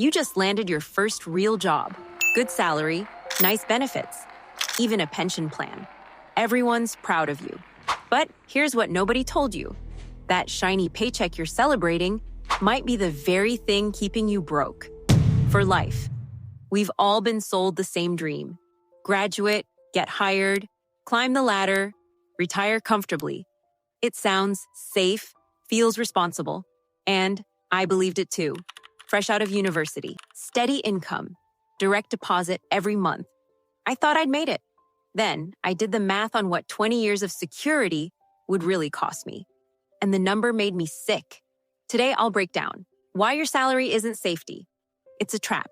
You just landed your first real job. Good salary, nice benefits, even a pension plan. Everyone's proud of you. But here's what nobody told you. That shiny paycheck you're celebrating might be the very thing keeping you broke. For life. We've all been sold the same dream. Graduate, get hired, climb the ladder, retire comfortably. It sounds safe, feels responsible, and I believed it too. Fresh out of university, steady income, direct deposit every month. I thought I'd made it. Then I did the math on what 20 years of security would really cost me. And the number made me sick. Today, I'll break down why your salary isn't safety. It's a trap.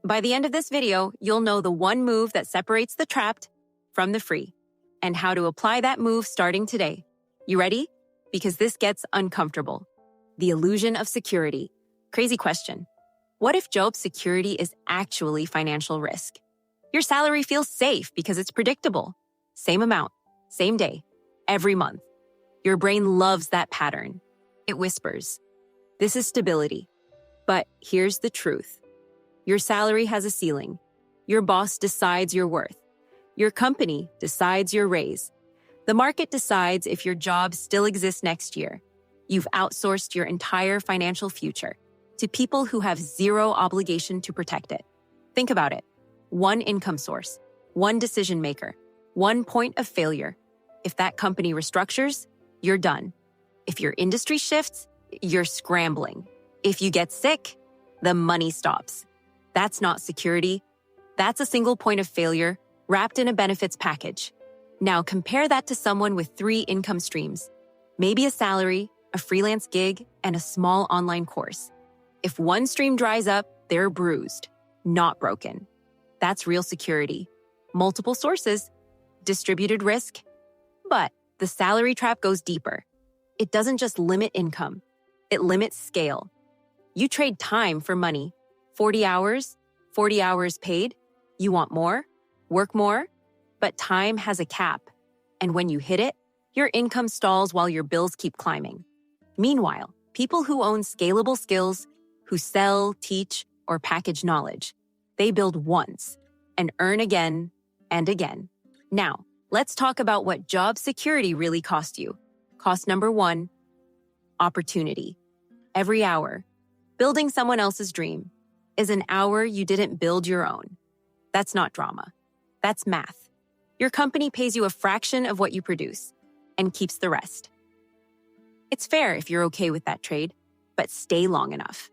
By the end of this video, you'll know the one move that separates the trapped from the free and how to apply that move starting today. You ready? Because this gets uncomfortable. The illusion of security. Crazy question. What if job security is actually financial risk? Your salary feels safe because it's predictable. Same amount, same day, every month. Your brain loves that pattern. It whispers, this is stability. But here's the truth. Your salary has a ceiling. Your boss decides your worth. Your company decides your raise. The market decides if your job still exists next year. You've outsourced your entire financial future to people who have zero obligation to protect it. Think about it. One income source, one decision maker, one point of failure. If that company restructures, you're done. If your industry shifts, you're scrambling. If you get sick, the money stops. That's not security. That's a single point of failure wrapped in a benefits package. Now compare that to someone with 3 income streams, maybe a salary, a freelance gig, and a small online course. If one stream dries up, they're bruised, not broken. That's real security. Multiple sources, distributed risk. But the salary trap goes deeper. It doesn't just limit income. It limits scale. You trade time for money. 40 hours paid. You want more, work more, but time has a cap. And when you hit it, your income stalls while your bills keep climbing. Meanwhile, people who own scalable skills, who sell, teach, or package knowledge, they build once and earn again and again. Now, let's talk about what job security really cost you. Cost number 1, opportunity. Every hour, building someone else's dream, is an hour you didn't build your own. That's not drama. That's math. Your company pays you a fraction of what you produce and keeps the rest. It's fair if you're okay with that trade, but stay long enough.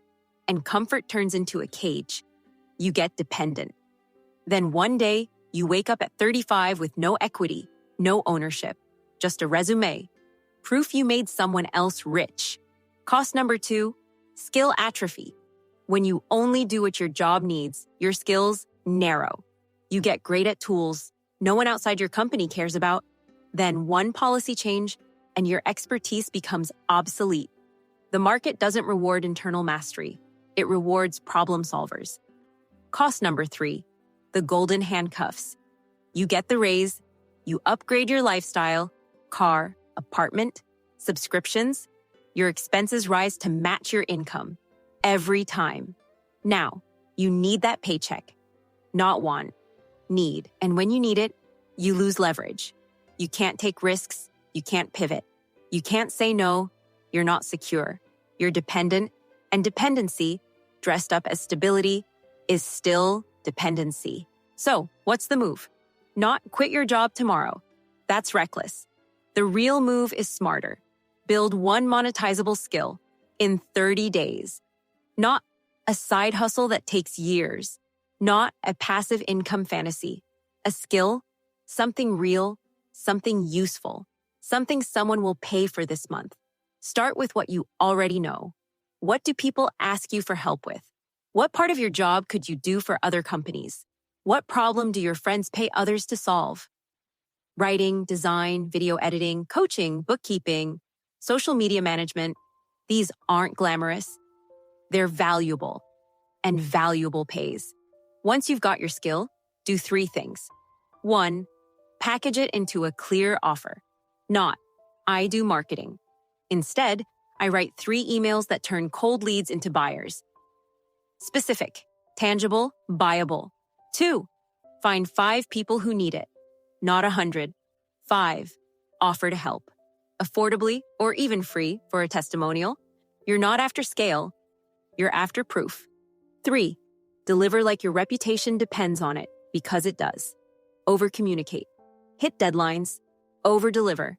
And comfort turns into a cage. You get dependent. Then one day, you wake up at 35 with no equity, no ownership, just a resume. Proof you made someone else rich. Cost number 2, skill atrophy. When you only do what your job needs, your skills narrow. You get great at tools no one outside your company cares about. Then one policy change and your expertise becomes obsolete. The market doesn't reward internal mastery. It rewards problem solvers. Cost number 3, the golden handcuffs. You get the raise, you upgrade your lifestyle, car, apartment, subscriptions. Your expenses rise to match your income. Every time. Now, you need that paycheck. Not want, need. And when you need it, you lose leverage. You can't take risks. You can't pivot. You can't say no. You're not secure. You're dependent. And dependency, dressed up as stability, is still dependency. So, what's the move? Not quit your job tomorrow. That's reckless. The real move is smarter. Build one monetizable skill in 30 days. Not a side hustle that takes years. Not a passive income fantasy. A skill, something real, something useful, something someone will pay for this month. Start with what you already know. What do people ask you for help with? What part of your job could you do for other companies? What problem do your friends pay others to solve? Writing, design, video editing, coaching, bookkeeping, social media management. These aren't glamorous. They're valuable, and valuable pays. Once you've got your skill, do 3 things. 1, package it into a clear offer. Not, I do marketing. Instead, I write 3 emails that turn cold leads into buyers. Specific, tangible, buyable. 2. Find 5 people who need it, not 100. 5. Offer to help. Affordably or even free for a testimonial. You're not after scale, you're after proof. 3. Deliver like your reputation depends on it, because it does. Over-communicate. Hit deadlines. Over-deliver.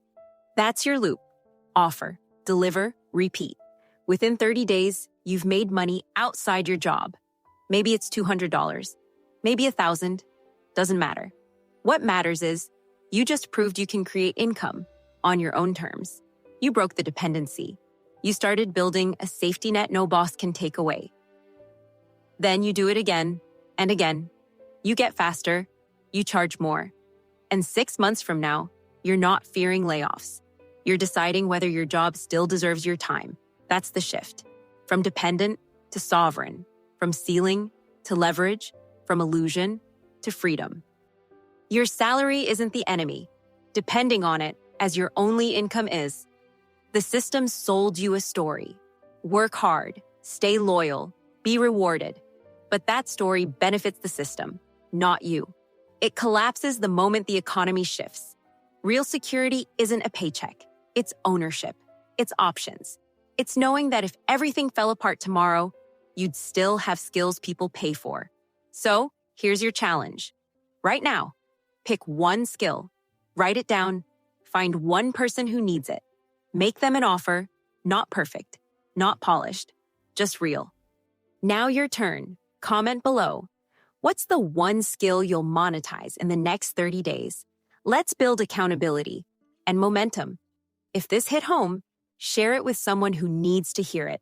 That's your loop. Offer, deliver, repeat. Within 30 days, you've made money outside your job. Maybe it's $200, maybe $1,000, doesn't matter. What matters is you just proved you can create income on your own terms. You broke the dependency. You started building a safety net no boss can take away. Then you do it again and again. You get faster, you charge more. And 6 months from now, you're not fearing layoffs. You're deciding whether your job still deserves your time. That's the shift. From dependent to sovereign, from ceiling to leverage, from illusion to freedom. Your salary isn't the enemy. Depending on it as your only income is. The system sold you a story. Work hard, stay loyal, be rewarded. But that story benefits the system, not you. It collapses the moment the economy shifts. Real security isn't a paycheck. It's ownership. It's options. It's knowing that if everything fell apart tomorrow, you'd still have skills people pay for. So, here's your challenge. Right now, pick one skill, write it down, find one person who needs it. Make them an offer, not perfect, not polished, just real. Now your turn. Comment below. What's the one skill you'll monetize in the next 30 days? Let's build accountability and momentum. If this hit home, share it with someone who needs to hear it.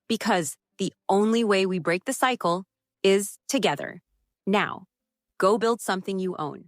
Because the only way we break the cycle is together. Now, go build something you own.